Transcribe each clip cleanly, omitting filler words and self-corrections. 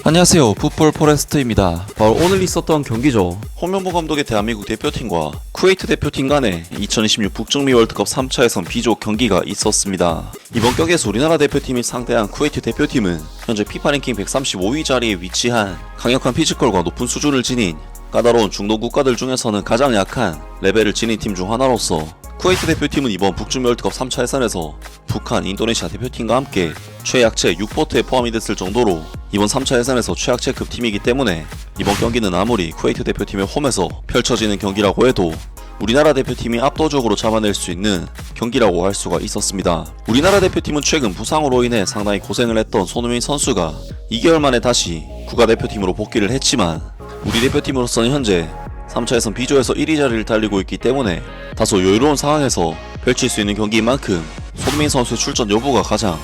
안녕하세요, 풋볼 포레스트입니다. 바로 오늘 있었던 경기죠. 홍명보 감독의 대한민국 대표팀과 쿠웨이트 대표팀 간의 2026 북중미 월드컵 3차 예선 B조 경기가 있었습니다. 이번 경기에서 우리나라 대표팀이 상대한 쿠웨이트 대표팀은 현재 피파 랭킹 135위 자리에 위치한 강력한 피지컬과 높은 수준을 지닌 까다로운 중동 국가들 중에서는 가장 약한 레벨을 지닌 팀 중 하나로서 쿠웨이트 대표팀은 이번 북중미 월드컵 3차 예선에서 북한, 인도네시아 대표팀과 함께 최약체 6포트에 포함이 됐을 정도로 이번 3차 예선에서 최약체급 팀이기 때문에 이번 경기는 아무리 쿠웨이트 대표팀의 홈에서 펼쳐지는 경기라고 해도 우리나라 대표팀이 압도적으로 잡아낼 수 있는 경기라고 할 수가 있었습니다. 우리나라 대표팀은 최근 부상으로 인해 상당히 고생을 했던 손흥민 선수가 2개월 만에 다시 국가대표팀으로 복귀를 했지만 우리 대표팀으로서는 현재 3차 예선 B조에서 1위 자리를 달리고 있기 때문에 다소 여유로운 상황에서 펼칠 수 있는 경기인 만큼 손흥민 선수의 출전 여부가 가장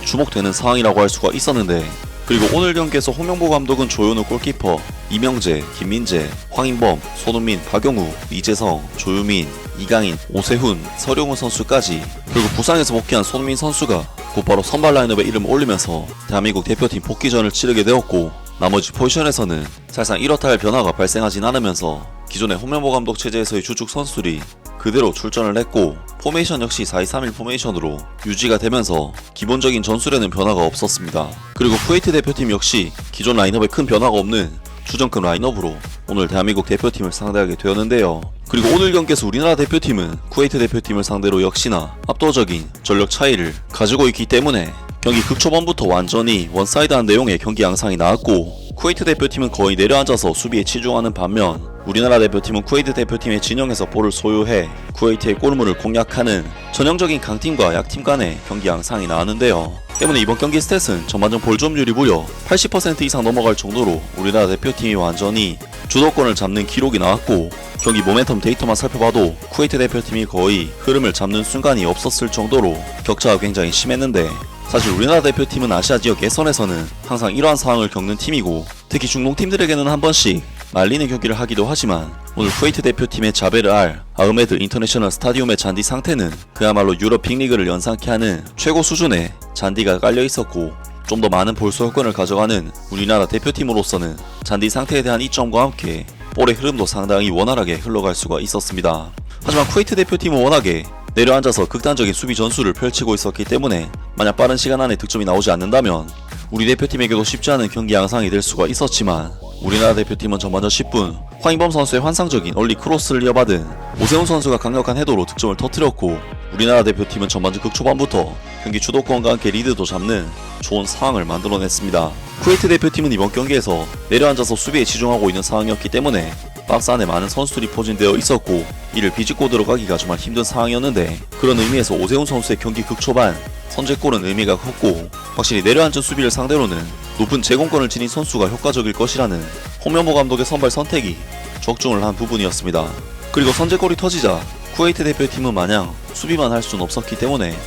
주목되는 상황이라고 할 수가 있었는데, 그리고 오늘 경기에서 홍명보 감독은 조현우 골키퍼, 이명재, 김민재, 황인범, 손흥민, 박용우, 이재성, 조유민, 이강인, 오세훈, 서령우 선수까지, 그리고 부상에서 복귀한 손흥민 선수가 곧바로 선발 라인업에 이름을 올리면서 대한민국 대표팀 복귀전을 치르게 되었고, 나머지 포지션에서는 사실상 이렇다 할 변화가 발생하진 않으면서 기존의 홍명보 감독 체제에서의 주축 선수들이 그대로 출전을 했고, 포메이션 역시 4-2-3-1 포메이션으로 유지가 되면서 기본적인 전술에는 변화가 없었습니다. 그리고 쿠웨이트 대표팀 역시 기존 라인업에 큰 변화가 없는 추정급 라인업으로 오늘 대한민국 대표팀을 상대하게 되었는데요. 그리고 오늘 경기에서 우리나라 대표팀은 쿠웨이트 대표팀을 상대로 역시나 압도적인 전력 차이를 가지고 있기 때문에 경기 극초반부터 완전히 원사이드한 내용의 경기 양상이 나왔고, 쿠웨이트 대표팀은 거의 내려앉아서 수비에 치중하는 반면 우리나라 대표팀은 쿠웨이트 대표팀의 진영에서 볼을 소유해 쿠웨이트의 골문을 공략하는 전형적인 강팀과 약팀 간의 경기 양상이 나왔는데요. 때문에 이번 경기 스탯은 전반전 볼 점유율이 무려 80% 이상 넘어갈 정도로 우리나라 대표팀이 완전히 주도권을 잡는 기록이 나왔고, 경기 모멘텀 데이터만 살펴봐도 쿠웨이트 대표팀이 거의 흐름을 잡는 순간이 없었을 정도로 격차가 굉장히 심했는데, 사실 우리나라 대표팀은 아시아 지역 예선에서는 항상 이러한 상황을 겪는 팀이고, 특히 중동팀들에게는 한 번씩 말리는 경기를 하기도 하지만 오늘 쿠웨이트 대표팀의 자베르 알 아흐메드 인터내셔널 스타디움의 잔디 상태는 그야말로 유럽 빅리그를 연상케 하는 최고 수준의 잔디가 깔려 있었고, 좀 더 많은 볼 소유권을 가져가는 우리나라 대표팀으로서는 잔디 상태에 대한 이점과 함께 볼의 흐름도 상당히 원활하게 흘러갈 수가 있었습니다. 하지만 쿠웨이트 대표팀은 워낙에 내려앉아서 극단적인 수비 전술을 펼치고 있었기 때문에 만약 빠른 시간 안에 득점이 나오지 않는다면 우리 대표팀에게도 쉽지 않은 경기 양상이 될 수가 있었지만, 우리나라 대표팀은 전반전 10분 황인범 선수의 환상적인 얼리 크로스를 이어받은 오세훈 선수가 강력한 헤더로 득점을 터뜨렸고, 우리나라 대표팀은 전반전 극초반부터 경기 주도권과 함께 리드도 잡는 좋은 상황을 만들어냈습니다. 쿠웨이트 대표팀은 이번 경기에서 내려앉아서 수비에 치중하고 있는 상황이었기 때문에 박스 안에 많은 선수들이 포진되어 있었고 이를 비집고 들어가기가 정말 힘든 상황이었는데, 그런 의미에서 오세훈 선수의 경기 극초반 선제골은 의미가 컸고, 확실히 내려앉은 수비를 상대로는 높은 제공권을 지닌 선수가 효과적일 것이라는 홍명보 감독의 선발 선택이 적중을 한 부분이었습니다. 그리고 선제골이 터지자 쿠웨이트 대표팀은 마냥 수비만 할 수는 없었기 때문에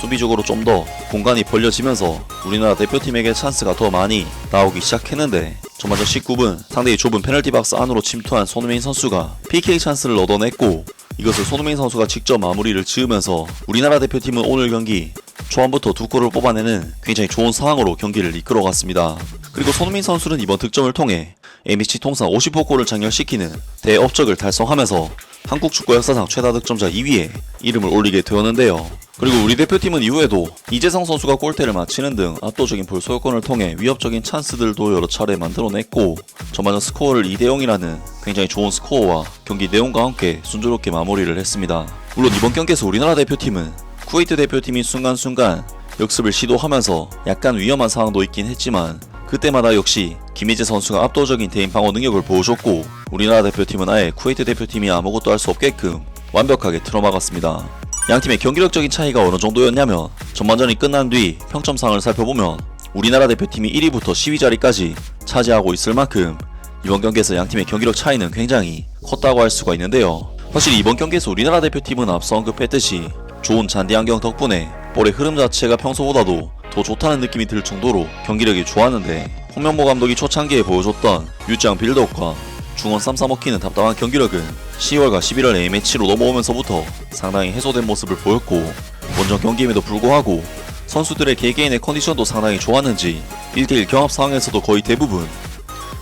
수비적으로 좀 더 공간이 벌려지면서 우리나라 대표팀에게 찬스가 더 많이 나오기 시작했는데, 전반전 19분 상대의 좁은 페널티 박스 안으로 침투한 손흥민 선수가 PK 찬스를 얻어냈고, 이것을 손흥민 선수가 직접 마무리를 지으면서 우리나라 대표팀은 오늘 경기 초반부터 두 골을 뽑아내는 굉장히 좋은 상황으로 경기를 이끌어갔습니다. 그리고 손흥민 선수는 이번 득점을 통해 A매치 통산 50호 골을 장렬시키는 대업적을 달성하면서 한국 축구 역사상 최다 득점자 2위에 이름을 올리게 되었는데요. 그리고 우리 대표팀은 이후에도 이재성 선수가 골대를 맞히는 등 압도적인 볼 소유권을 통해 위협적인 찬스들도 여러 차례 만들어냈고, 전반전 스코어를 2대0이라는 굉장히 좋은 스코어와 경기 내용과 함께 순조롭게 마무리를 했습니다. 물론 이번 경기에서 우리나라 대표팀은 쿠웨이트 대표팀이 순간순간 역습을 시도하면서 약간 위험한 상황도 있긴 했지만 그때마다 역시 김희재 선수가 압도적인 대인 방어 능력을 보여줬고, 우리나라 대표팀은 아예 쿠웨이트 대표팀이 아무것도 할 수 없게끔 완벽하게 틀어막았습니다. 양팀의 경기력적인 차이가 어느 정도였냐면, 전반전이 끝난 뒤 평점상을 살펴보면 우리나라 대표팀이 1위부터 10위 자리까지 차지하고 있을 만큼 이번 경기에서 양팀의 경기력 차이는 굉장히 컸다고 할 수가 있는데요. 확실히 이번 경기에서 우리나라 대표팀은 앞서 언급했듯이 좋은 잔디 환경 덕분에 볼의 흐름 자체가 평소보다도 더 좋다는 느낌이 들 정도로 경기력이 좋았는데, 홍명보 감독이 초창기에 보여줬던 유장 빌드업과 중원 쌈싸 먹히는 답답한 경기력은 10월과 11월 A매치로 넘어오면서부터 상당히 해소된 모습을 보였고, 원정 경기임에도 불구하고 선수들의 개개인의 컨디션도 상당히 좋았는지 1대1 경합 상황에서도 거의 대부분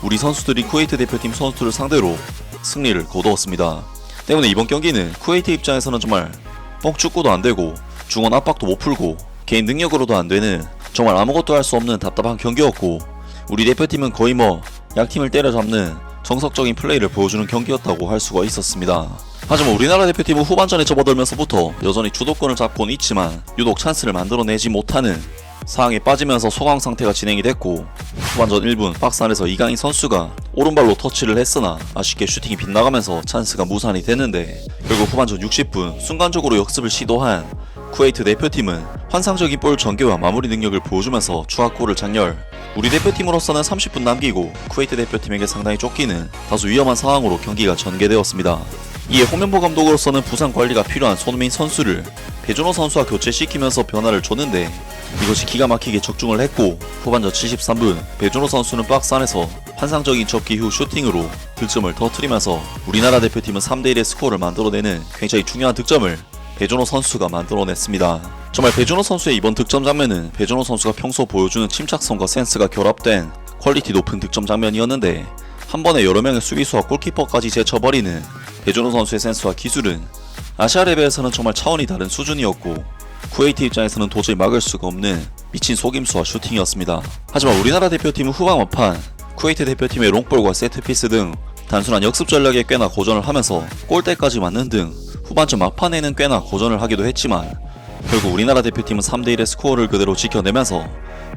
우리 선수들이 쿠웨이트 대표팀 선수들을 상대로 승리를 거두었습니다. 때문에 이번 경기는 쿠웨이트 입장에서는 정말 뻥축구도 안되고 중원 압박도 못풀고 개인 능력으로도 안되는 정말 아무것도 할 수 없는 답답한 경기였고, 우리 대표팀은 거의 양팀을 때려잡는 정석적인 플레이를 보여주는 경기였다고 할 수가 있었습니다. 하지만 우리나라 대표팀은 후반전에 접어들면서부터 여전히 주도권을 잡고는 있지만 유독 찬스를 만들어내지 못하는 상황에 빠지면서 소강 상태가 진행이 됐고, 후반전 1분 박스 안에서 이강인 선수가 오른발로 터치를 했으나 아쉽게 슈팅이 빗나가면서 찬스가 무산이 됐는데, 결국 후반전 60분 순간적으로 역습을 시도한 쿠웨이트 대표팀은 환상적인 볼 전개와 마무리 능력을 보여주면서 추가골을 장렬. 우리 대표팀으로서는 30분 남기고 쿠웨이트 대표팀에게 상당히 쫓기는 다소 위험한 상황으로 경기가 전개되었습니다. 이에 홍명보 감독으로서는 부상 관리가 필요한 손흥민 선수를 배준호 선수와 교체시키면서 변화를 줬는데, 이것이 기가 막히게 적중을 했고, 후반전 73분 배준호 선수는 박스 안에서 환상적인 접기 후 슈팅으로 득점을 터뜨리면서 우리나라 대표팀은 3대1의 스코어를 만들어내는 굉장히 중요한 득점을 배준호 선수가 만들어냈습니다. 정말 배준호 선수의 이번 득점 장면은 배준호 선수가 평소 보여주는 침착성과 센스가 결합된 퀄리티 높은 득점 장면이었는데, 한 번에 여러 명의 수비수와 골키퍼까지 제쳐버리는 배준호 선수의 센스와 기술은 아시아 레벨에서는 정말 차원이 다른 수준이었고, 쿠웨이트 입장에서는 도저히 막을 수가 없는 미친 속임수와 슈팅이었습니다. 하지만 우리나라 대표팀은 후반 막판 쿠웨이트 대표팀의 롱볼과 세트피스 등 단순한 역습 전략에 꽤나 고전을 하면서 골대까지 맞는 등 후반전 막판에는 꽤나 고전을 하기도 했지만, 결국 우리나라 대표팀은 3대1의 스코어를 그대로 지켜내면서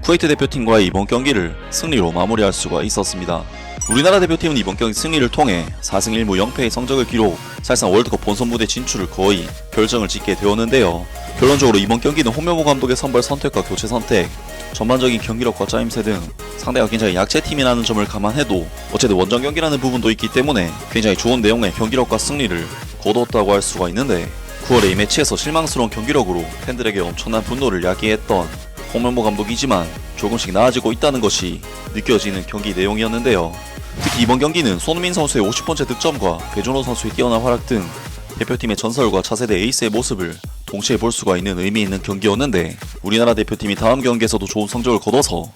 쿠웨이트 대표팀과의 이번 경기를 승리로 마무리할 수가 있었습니다. 우리나라 대표팀은 이번 경기 승리를 통해 4승 1무 0패의 성적을 기록, 사실상 월드컵 본선 무대 진출을 거의 결정을 짓게 되었는데요. 결론적으로 이번 경기는 홍명보 감독의 선발 선택과 교체 선택, 전반적인 경기력과 짜임새 등 상대가 굉장히 약체팀이라는 점을 감안해도 어쨌든 원정 경기라는 부분도 있기 때문에 굉장히 좋은 내용의 경기력과 승리를 거두었다고 할 수가 있는데, 9월에 이 매치에서 실망스러운 경기력으로 팬들에게 엄청난 분노를 야기했던 홍명보 감독이지만 조금씩 나아지고 있다는 것이 느껴지는 경기 내용이었는데요. 특히 이번 경기는 손흥민 선수의 50번째 득점과 배준호 선수의 뛰어난 활약 등 대표팀의 전설과 차세대 에이스의 모습을 동시에 볼 수가 있는 의미 있는 경기였는데, 우리나라 대표팀이 다음 경기에서도 좋은 성적을 거둬서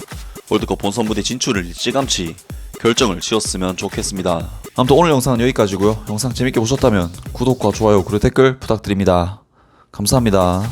월드컵 본선 무대 진출을 일찌감치 결정을 지었으면 좋겠습니다. 아무튼 오늘 영상은 여기까지고요. 영상 재밌게 보셨다면 구독과 좋아요 그리고 댓글 부탁드립니다. 감사합니다.